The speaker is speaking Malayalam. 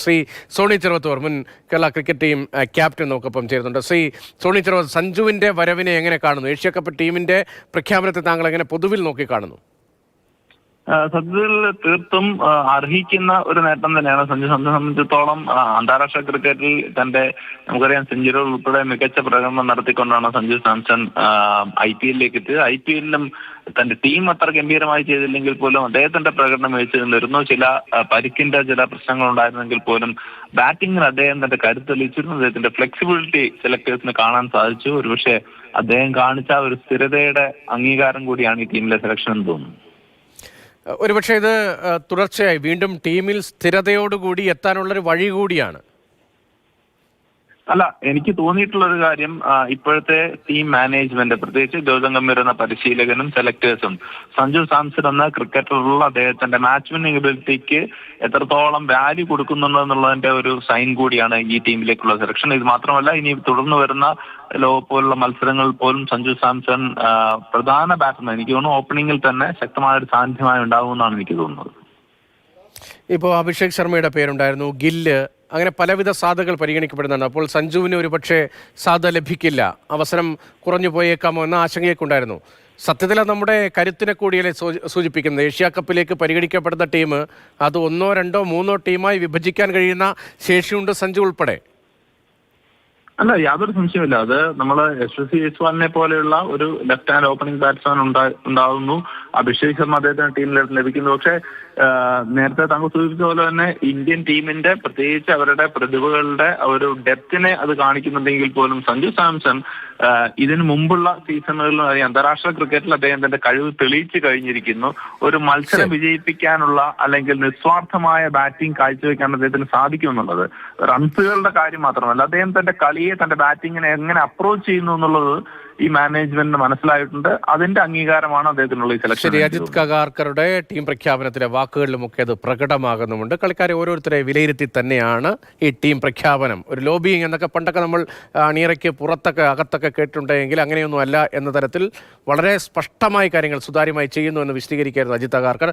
ശ്രീ സോണി ചെറുവത്തൂർ മുൻ കേരള ക്രിക്കറ്റ് ടീം ക്യാപ്റ്റൻ നമുക്കൊപ്പം ചേരുന്നുണ്ട്. ശ്രീ സോണി ചെറുവത്തൂർ, സഞ്ജുവിൻ്റെ വരവിനെ എങ്ങനെ കാണുന്നു? ഏഷ്യ കപ്പ് ടീമിൻ്റെ പ്രഖ്യാപനത്തെ താങ്കൾ എങ്ങനെ പൊതുവിൽ നോക്കി കാണുന്നു? സത്യത്തിൽ തീർത്തും അർഹിക്കുന്ന ഒരു നേട്ടം തന്നെയാണ് സംബന്ധിച്ചിടത്തോളം. അന്താരാഷ്ട്ര ക്രിക്കറ്റിൽ തന്റെ നമുക്കറിയാം സെഞ്ചുറികൾ ഉൾപ്പെടെ മികച്ച പ്രകടനം നടത്തിക്കൊണ്ടാണ് സഞ്ജു സാംസൺ IPL-ലേക്ക് എത്തിയത്. IPL-ലും തന്റെ ടീം അത്ര ഗംഭീരമായി ചെയ്തില്ലെങ്കിൽ പോലും അദ്ദേഹത്തിന്റെ പ്രകടനം മികച്ചു നിന്നിരുന്നു. ചില പരിക്കിന്റെ ചില പ്രശ്നങ്ങൾ ഉണ്ടായിരുന്നെങ്കിൽ പോലും ബാറ്റിംഗിൽ അദ്ദേഹം തന്റെ കരുത്ത് തെളിയിച്ചിരുന്നു. അദ്ദേഹത്തിന്റെ ഫ്ലെക്സിബിലിറ്റി സെലക്ടേഴ്സിന് കാണാൻ സാധിച്ചു. ഒരുപക്ഷെ അദ്ദേഹം കാണിച്ച ഒരു സ്ഥിരതയുടെ അംഗീകാരം കൂടിയാണ് ഈ ടീമിലെ സെലക്ഷൻ എന്ന് തോന്നുന്നു. ഒരുപക്ഷെ ഇത് തുടർച്ചയായി വീണ്ടും ടീമിൽ സ്ഥിരതയോടുകൂടി എത്താനുള്ളൊരു വഴി കൂടിയാണ്. അല്ല, എനിക്ക് തോന്നിയിട്ടുള്ള ഒരു കാര്യം, ഇപ്പോഴത്തെ ടീം മാനേജ്മെന്റ്, പ്രത്യേകിച്ച് ഗൗതം ഗംഭീർ എന്ന പരിശീലകനും സെലക്ടേഴ്സും സഞ്ജു സാംസൺ എന്ന ക്രിക്കറ്ററുള്ള അദ്ദേഹത്തിന്റെ മാച്ച് വിന്നിംഗ് എബിലിറ്റിക്ക് എത്രത്തോളം വാല്യൂ കൊടുക്കുന്നുണ്ടോ എന്നുള്ളതിന്റെ ഒരു സൈൻ കൂടിയാണ് ഈ ടീമിലേക്കുള്ള സെലക്ഷൻ. ഇത് മാത്രമല്ല, ഇനി തുടർന്ന് വരുന്ന ലോക പോലുള്ള മത്സരങ്ങളിൽ പോലും സഞ്ജു സാംസൺ പ്രധാന ബാറ്റ്സ്മാൻ, എനിക്ക് തോന്നുന്നു ഓപ്പണിംഗിൽ തന്നെ ശക്തമായ ഒരു സാന്നിധ്യമായി ഉണ്ടാകുമെന്നാണ് എനിക്ക് തോന്നുന്നത്. ഇപ്പോൾ അഭിഷേക് ശർമ്മയുടെ പേരുണ്ടായിരുന്നു, ഗില്ല്, അങ്ങനെ പലവിധ സാധ്യതകൾ പരിഗണിക്കപ്പെടുന്നുണ്ട്. അപ്പോൾ സഞ്ജുവിന് ഒരുപക്ഷെ സാധ്യത ലഭിക്കില്ല, അവസരം കുറഞ്ഞു പോയേക്കാമോ എന്ന ആശങ്കയൊക്കെ ഉണ്ടായിരുന്നു. സത്യത്തിൽ നമ്മുടെ കരുത്തിനെ കൂടിയല്ലേ സൂചിപ്പിക്കുന്നത്. ഏഷ്യ കപ്പിലേക്ക് പരിഗണിക്കപ്പെടുന്ന ടീം അത് 1, 2, 3 ടീമായി വിഭജിക്കാൻ കഴിയുന്ന ശേഷിയുണ്ട് സഞ്ജു ഉൾപ്പെടെ. അല്ല, യാതൊരു സംശയമില്ല. അത് നമ്മൾ യശസ്വി ജയ്സ്വാളിനെ പോലെയുള്ള ഒരു ലെഫ്റ്റ് ഹാൻഡ് ഓപ്പണിംഗ് ബാറ്റ്സ്മാൻ ഉണ്ടാകുന്നു. അഭിഷേക് ശർമ്മ അദ്ദേഹത്തിന് ടീമിലേക്ക് ലഭിക്കുന്നു. പക്ഷേ നേരത്തെ താങ്കൾ സൂചിപ്പിച്ച പോലെ തന്നെ ഇന്ത്യൻ ടീമിന്റെ പ്രത്യേകിച്ച് അവരുടെ പ്രതിഭകളുടെ ഒരു ഡെപ്തിനെ അത് കാണിക്കുന്നുണ്ടെങ്കിൽ പോലും സഞ്ജു സാംസൺ ഇതിനു മുമ്പുള്ള സീസണുകളിലും അന്താരാഷ്ട്ര ക്രിക്കറ്റിൽ അദ്ദേഹത്തിന്റെ കഴിവ് തെളിയിച്ചു കഴിഞ്ഞിരിക്കുന്നു. ഒരു മത്സരം വിജയിപ്പിക്കാനുള്ള അല്ലെങ്കിൽ നിസ്വാർത്ഥമായ ബാറ്റിംഗ് കാഴ്ചവെക്കാൻ അദ്ദേഹത്തിന് സാധിക്കുമെന്നുള്ളത് റൺസുകളുടെ കാര്യം മാത്രമല്ല, അദ്ദേഹം തന്റെ കളിയെ, തന്റെ ബാറ്റിങ്ങിനെ എങ്ങനെ അപ്രോച്ച് ചെയ്യുന്നു എന്നുള്ളത് ഈ മാനേജ്മെന്റിന് മനസ്സിലായിട്ടുണ്ട്. അതിന്റെ അംഗീകാരമാണ് അദ്ദേഹത്തിനുള്ള ഈ സെലക്ഷൻ. അജിത് കകാർക്കറുടെ ടീം പ്രഖ്യാപനത്തിലെ വാക്കുകളിലുമൊക്കെ അത് പ്രകടമാകുന്നുമുണ്ട്. കളിക്കാരെ ഓരോരുത്തരെ വിലയിരുത്തി തന്നെയാണ് ഈ ടീം പ്രഖ്യാപനം. ഒരു ലോബിയിങ് എന്നൊക്കെ പണ്ടൊക്കെ നമ്മൾ അണിയറയ്ക്ക് പുറത്തൊക്കെ അകത്തൊക്കെ കേട്ടിട്ടുണ്ടെങ്കിൽ അങ്ങനെയൊന്നും അല്ല എന്ന തരത്തിൽ വളരെ സ്പഷ്ടമായ കാര്യങ്ങൾ സുതാര്യമായി ചെയ്യുന്നു എന്ന് വിശദീകരിക്കുകയായിരുന്നു അജിത് കകാർക്കർ.